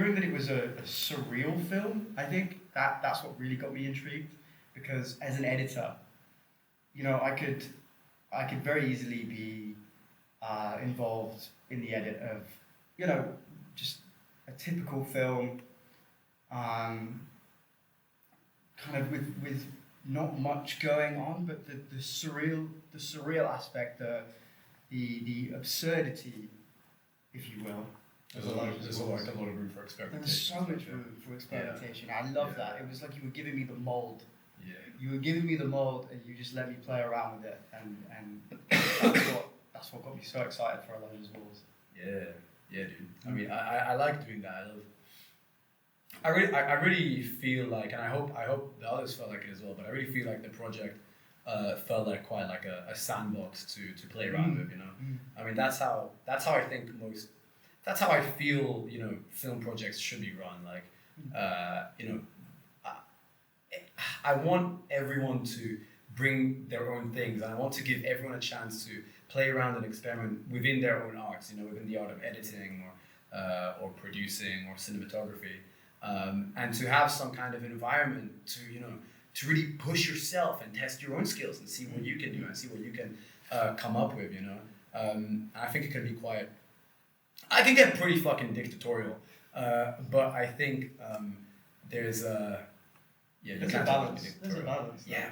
hearing that it was a surreal film, I think that's what really got me intrigued, because as an editor, I could very easily be involved in the edit of, just a typical film, kind of with not much going on, but the surreal aspect, the absurdity, if you will. There's a lot of room for experimentation. There's so much room for experimentation. I love that. It was like you were giving me the mold. Yeah. You were giving me the mold, and you just let me play around with it, and that's what got me so excited for Elijah's Walls. Yeah, dude. I mean, I like doing that. I really feel like, and I hope the others felt like it as well, but I really feel like the project felt like quite like a sandbox to play around with, I mean, that's how I think that's how I feel, film projects should be run. Like, I want everyone to bring their own things, and I want to give everyone a chance to play around and experiment within their own arts, within the art of editing or producing or cinematography, and to have some kind of environment to really push yourself and test your own skills and see what you can do and see what you can come up with, I think it can be I can get pretty fucking dictatorial, but I think there's a balance. There's a balance. Yeah,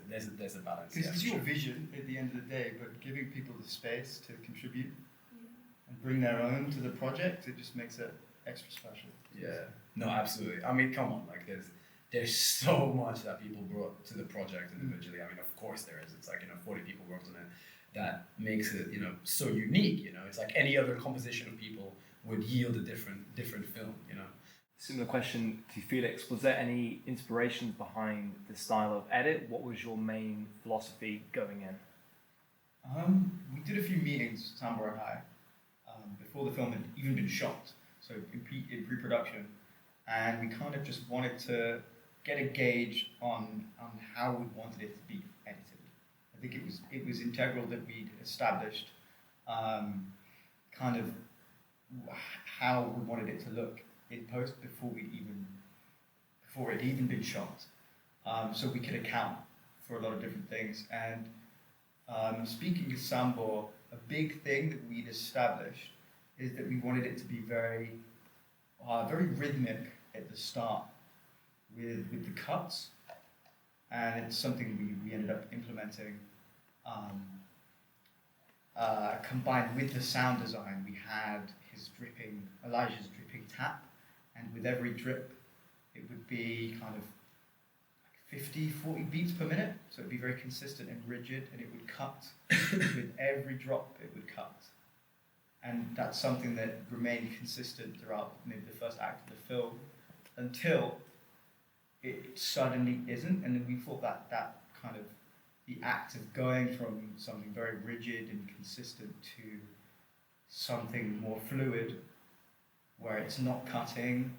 there's a balance. Because it's your vision at the end of the day, but giving people the space to contribute and bring their own to the project, it just makes it extra special. Yeah. No, absolutely. I mean, come on, like there's so much that people brought to the project individually. I mean, of course there is. It's like 40 people worked on it. That makes it so unique. It's like any other composition of people would yield a different film. Similar question to Felix. Was there any inspirations behind the style of edit? What was your main philosophy going in? We did a few meetings, Sambor and I, before the film had even been shot, so in pre-production, and we kind of just wanted to get a gauge on how we wanted it to be edited. I think it was integral that we'd established kind of how we wanted it to look in post before it even been shot, so we could account for a lot of different things. And speaking of Sambor, a big thing that we'd established is that we wanted it to be very rhythmic at the start with the cuts, and it's something we ended up implementing. Combined with the sound design, we had Elijah's dripping tap, and with every drip, it would be kind of 50, 40 beats per minute, so it'd be very consistent and rigid, and it would cut. With every drop, it would cut. And that's something that remained consistent throughout maybe the first act of the film, until it suddenly isn't, and then we thought that kind of the act of going from something very rigid and consistent to something more fluid, where it's not cutting,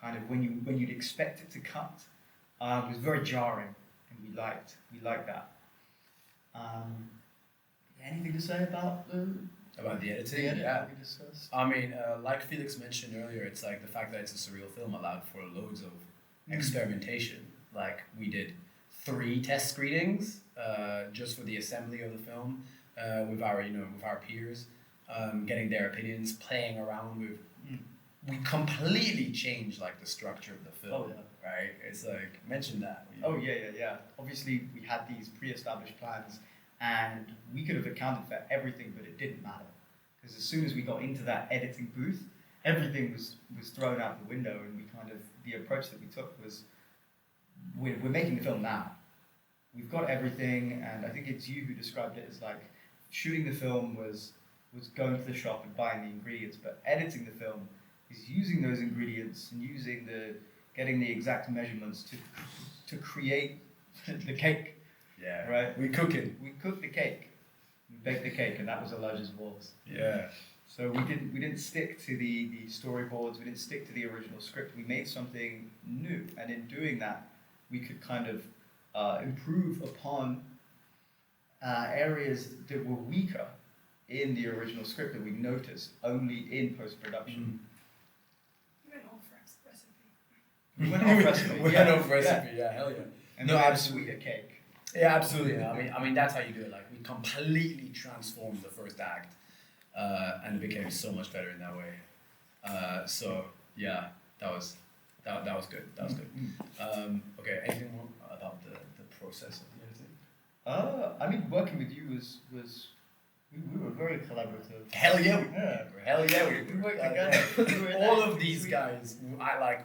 kind of when you'd expect it to cut, was very jarring, and we liked that. Anything to say about the editing? Yeah. We discussed? I mean, like Felix mentioned earlier, it's like the fact that it's a surreal film allowed for loads of experimentation. Like, we did 3 test screenings just for the assembly of the film with our peers, getting their opinions, playing around with. We completely changed like the structure of the film. Right? It's like, mention that. Yeah. Obviously, we had these pre-established plans, and we could have accounted for everything, but it didn't matter, because as soon as we got into that editing booth, everything was thrown out the window, and the approach that we took was, we're making the film now. We've got everything, and I think it's you who described it as like, shooting the film was going to the shop and buying the ingredients, but editing the film is using those ingredients and getting the exact measurements to create the cake. Yeah. Right? We cook it. We cooked the cake. We baked the cake, and that was Elijah's Walls. Yeah. So we didn't stick to the storyboards, we didn't stick to the original script, we made something new, and in doing that, we could kind of improve upon areas that were weaker in the original script that we noticed only in post-production. We went off recipe. We went off recipe. Yeah, hell yeah. And No, we had a absolutely. sweeter cake. Yeah, absolutely. I mean, that's how you do it. Like, we completely transformed the first act, and it became so much better in that way. So yeah, that was good. That was good. Okay, anything more about the process of the editing? I mean, working with you was we were very collaborative. Hell yeah, we Yeah. Hell yeah, We worked together. We were in All that of these suite. guys,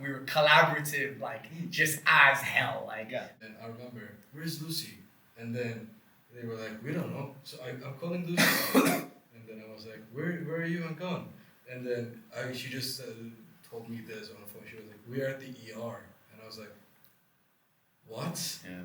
we were collaborative, like just as hell. Like, Yeah. And I remember, where's Lucy? And then they were like, we don't know. So I'm calling Lucy. And then I was like, where are you? I'm gone. And then she just told me this on the phone. She was like, we are at the ER. And I was like, what? yeah.